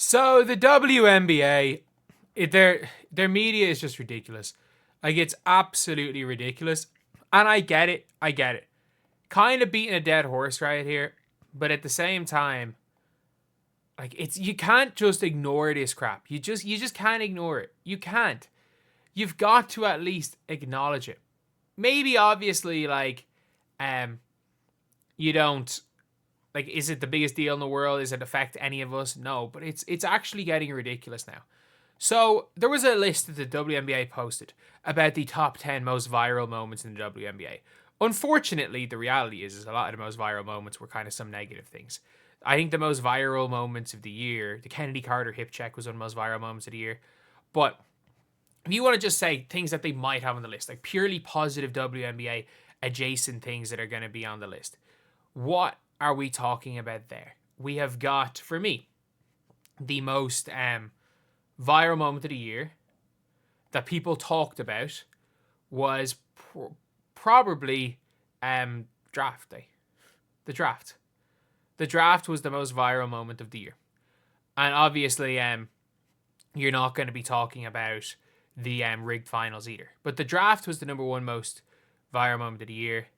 So the WNBA, their media is just ridiculous. Like, it's absolutely ridiculous. And I get it. I get it. Kind of beating a dead horse right here. But at the same time, like, you can't just ignore this crap. You just can't ignore it. You can't. You've got to at least acknowledge it. Maybe obviously, like, you don't, like, is it the biggest deal in the world? Does it affect any of us? No, but it's actually getting ridiculous now. So there was a list that the WNBA posted about the top 10 most viral moments in the WNBA. Unfortunately, the reality is a lot of the most viral moments were kind of some negative things. I think the most viral moments of the year, the Kennedy Carter hip check was one of the most viral moments of the year. But if you want to just say things that they might have on the list, like purely positive WNBA adjacent things that are going to be on the list, what are we talking about there? We have got, for me, the most viral moment of the year that people talked about was probably draft day. The draft. The draft was the most viral moment of the year. And obviously, you're not going to be talking about the rigged finals either. But the draft was the number one most viral moment of the year.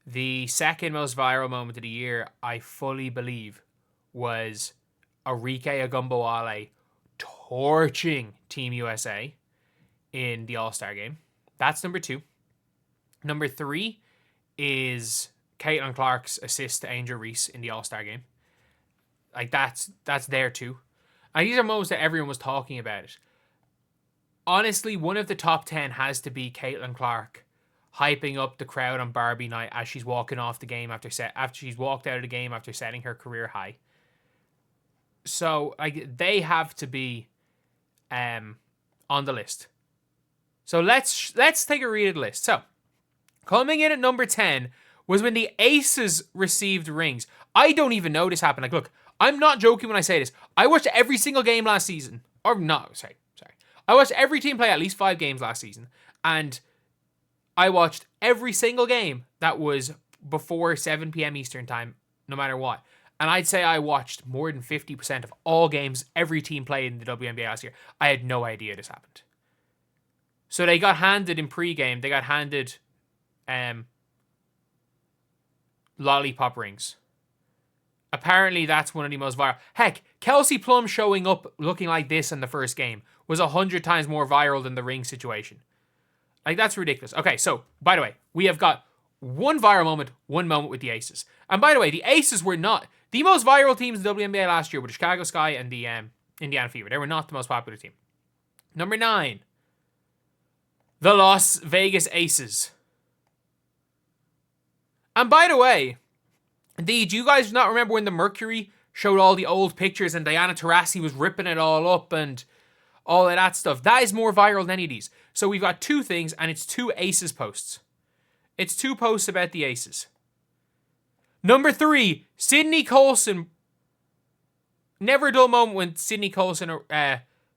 The second most viral moment of the year, I fully believe, was Arike Ogunbowale torching Team USA in the All-Star game. That's number two. Number three is Caitlin Clark's assist to Angel Reese in the All-Star game. Like, that's there too. And these are moments that everyone was talking about it. Honestly, one of the top 10 has to be Caitlin Clark hyping up the crowd on Barbie night as she's walking off the game after she's walked out of the game after setting her career high. So, like, they have to be on the list. So let's take a read of the list. So, coming in at number 10 was when the Aces received rings. I don't even know this happened. Like, look, I'm not joking when I say this. I watched every single game last season. Or no, sorry. I watched every team play at least 5 games last season. And I watched every single game that was before 7 p.m. Eastern time, no matter what. And I'd say I watched more than 50% of all games every team played in the WNBA last year. I had no idea this happened. So they got handed in pregame, they got handed lollipop rings. Apparently that's one of the most viral. Heck, Kelsey Plum showing up looking like this in the first game was 100 times more viral than the ring situation. Like, that's ridiculous. Okay, so, by the way, we have got one viral moment, one moment with the Aces. And by the way, the Aces were not the most viral teams in the WNBA last year, with the Chicago Sky and the Indiana Fever. They were not the most popular team. Number 9, the Las Vegas Aces. And by the way, do you guys not remember when the Mercury showed all the old pictures and Diana Taurasi was ripping it all up and all of that stuff? That is more viral than any of these. So we've got 2 things, and it's 2 Aces posts. It's 2 posts about the Aces. Number 3, Sydney Colson. Never a dull moment when Sydney Colson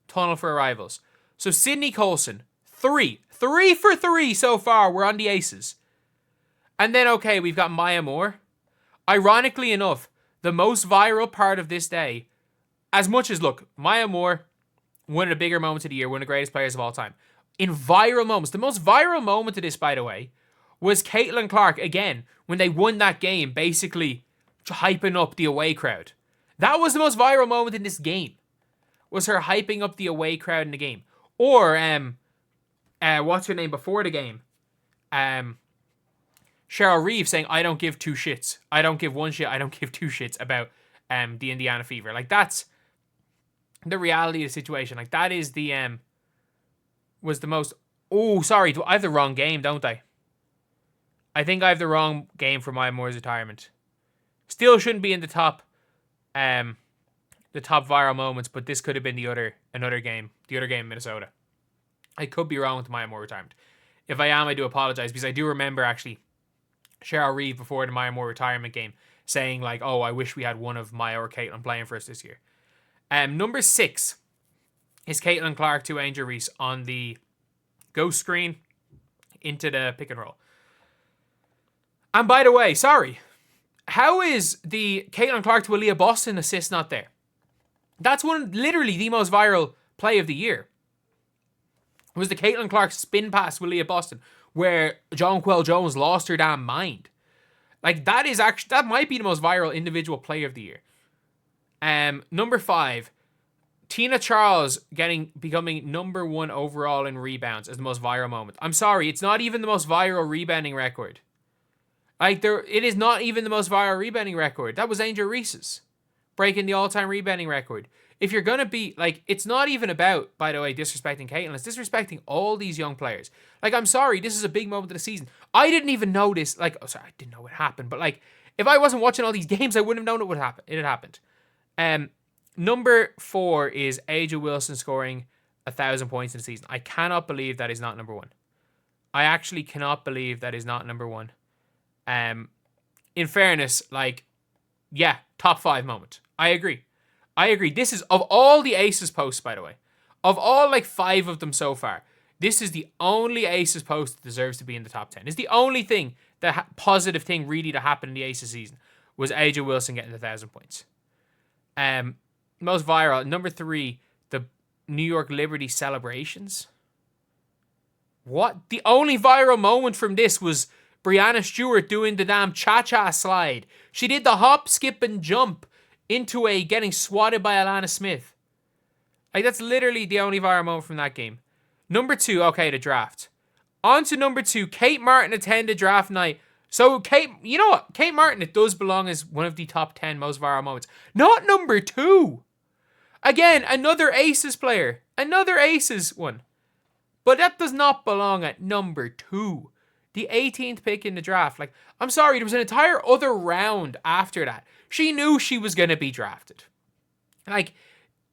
tunnel for arrivals. So Sydney Colson, 3 for 3 so far. We're on the Aces. And then, okay, we've got Maya Moore. Ironically enough, the most viral part of this day, as much as, look, Maya Moore, one of the bigger moments of the year, one of the greatest players of all time. In viral moments, the most viral moment of this, by the way, was Caitlin Clark, again, when they won that game, basically hyping up the away crowd. That was the most viral moment in this game, was her hyping up the away crowd in the game. Or, what's her name before the game? Cheryl Reeve saying, I don't give 2 shits. I don't give 1 shit. I don't give 2 shits about the Indiana Fever. Like, that's the reality of the situation. Like, that is the was the most. Oh, sorry, I have the wrong game, don't I? I think I have the wrong game for Maya Moore's retirement. Still shouldn't be in the top viral moments, but this could have been another game, the other game in Minnesota. I could be wrong with Maya Moore retirement. If I am, I do apologize, because I do remember actually Cheryl Reeve before the Maya Moore retirement game saying, like, oh, I wish we had one of Maya or Caitlin playing for us this year. Number 6 is Caitlin Clark to Angel Reese on the ghost screen into the pick and roll. And by the way, sorry, how is the Caitlin Clark to Aaliyah Boston assist not there? That's literally the most viral play of the year. It was the Caitlin Clark spin pass with Leah Boston, where Jonquel Jones lost her damn mind. Like, that might be the most viral individual play of the year. Number 5, Tina Charles becoming number 1 overall in rebounds as the most viral moment. I'm sorry, it's not even the most viral rebounding record. It is not even the most viral rebounding record. That was Angel Reese's, breaking the all-time rebounding record. If you're gonna be, it's not even about, by the way, disrespecting Caitlin. It's disrespecting all these young players. I'm sorry, this is a big moment of the season. I didn't even know this. I didn't know what happened, but if I wasn't watching all these games, I wouldn't have known it would happen. It had happened. Number 4 is A'ja Wilson scoring 1,000 points in the season. I cannot believe that is not number 1. I actually cannot believe that is not number 1. In fairness, top 5 moment. I agree. This is, of all the Aces posts, by the way, of all 5 of them so far, this is the only Aces post that deserves to be in the top 10. It's the only thing, positive thing really to happen in the Aces season was A'ja Wilson getting 1,000 points. Most viral, number 3, the New York Liberty celebrations. What? The only viral moment from this was Breanna Steward doing the damn cha-cha slide. She did the hop, skip, and jump into getting swatted by Alana Smith. That's literally the only viral moment from that game. Number 2, okay, the draft. On to number 2, Kate Martin attended draft night. So, you know what? Kate Martin, it does belong as one of the top 10 most viral moments. Not number 2. Again, another Aces player. Another Aces one. But that does not belong at number 2. The 18th pick in the draft. I'm sorry, there was an entire other round after that. She knew she was going to be drafted.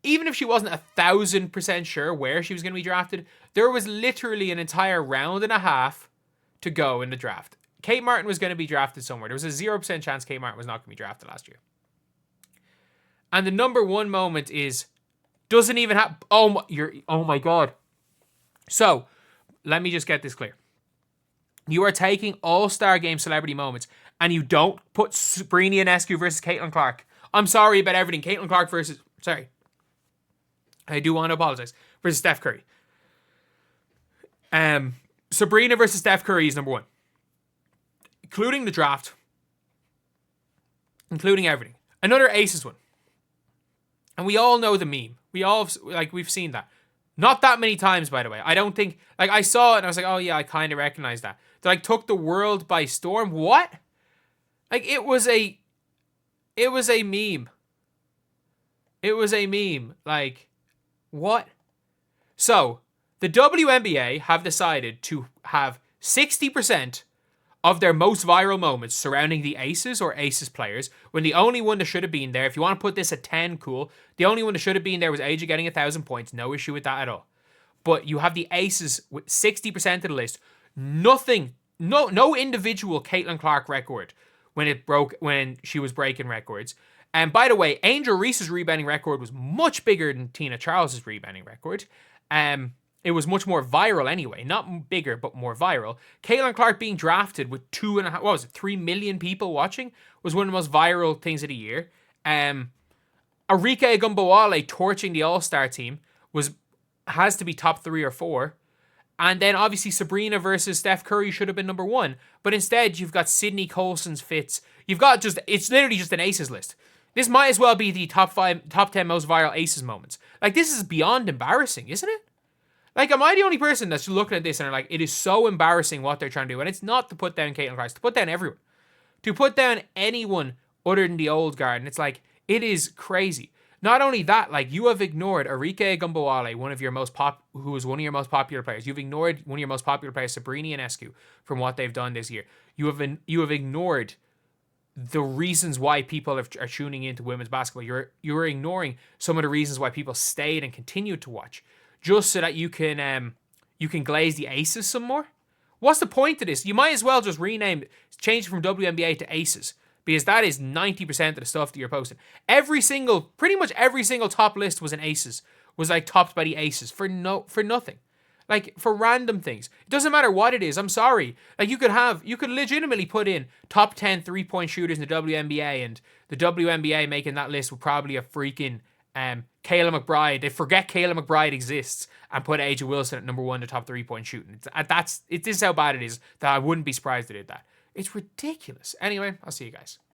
Even if she wasn't 1,000% sure where she was going to be drafted, there was literally an entire round and a half to go in the draft. Kate Martin was going to be drafted somewhere. There was a 0% chance Kate Martin was not going to be drafted last year. And the number 1 moment doesn't even have, oh my God. So, let me just get this clear. You are taking All-Star Game celebrity moments and you don't put Breanna Eskew versus Caitlin Clark. I'm sorry about everything. Caitlin Clark I do want to apologize. Versus Steph Curry. Sabrina versus Steph Curry is number 1. Including the draft. Including everything. Another Aces one. And we all know the meme. We've seen that. Not that many times, by the way. I don't think, I saw it and I was like, oh yeah, I kind of recognize that. They took the world by storm. What? It was a meme. It was a meme. What? So, the WNBA have decided to have 60% of their most viral moments surrounding the Aces or Aces players, when the only one that should have been there, if you want to put this at 10, cool. The only one that should have been there was A'ja getting 1,000 points. No issue with that at all. But you have the Aces with 60% of the list. Nothing, no individual Caitlin Clark record when she was breaking records. And by the way, Angel Reese's rebounding record was much bigger than Tina Charles's rebounding record. It was much more viral anyway. Not bigger, but more viral. Caitlin Clark being drafted with 3 million people watching was one of the most viral things of the year. Arike Ogunbowale torching the All-Star team has to be top 3 or 4. And then obviously Sabrina versus Steph Curry should have been number 1. But instead you've got Sydney Colson's fits. It's literally just an Aces list. This might as well be the top 10 most viral Aces moments. This is beyond embarrassing, isn't it? Am I the only person that's looking at this and are like, it is so embarrassing what they're trying to do? And it's not to put down Caitlin Clark, it's to put down everyone. To put down anyone other than the old guard. And it's it is crazy. Not only that, you have ignored Arike Ogunbowale, who was one of your most popular players. You've ignored one of your most popular players, Sabrina Eskew, from what they've done this year. You have ignored the reasons why people are tuning into women's basketball. You're ignoring some of the reasons why people stayed and continued to watch, just so that you can glaze the Aces some more. What's the point of this? You might as well just change it from WNBA to Aces, because that is 90% of the stuff that you're posting. Pretty much every single top list was an Aces, was topped by the Aces for nothing. For random things. It doesn't matter what it is. I'm sorry. You could legitimately put in top 10 3-point shooters in the WNBA, and the WNBA making that list would probably have freaking Kayla McBride. They forget Kayla McBride exists and put AJ Wilson at number 1 in the top 3-point shooting. This is how bad it is that I wouldn't be surprised they did that. It's ridiculous. Anyway, I'll see you guys.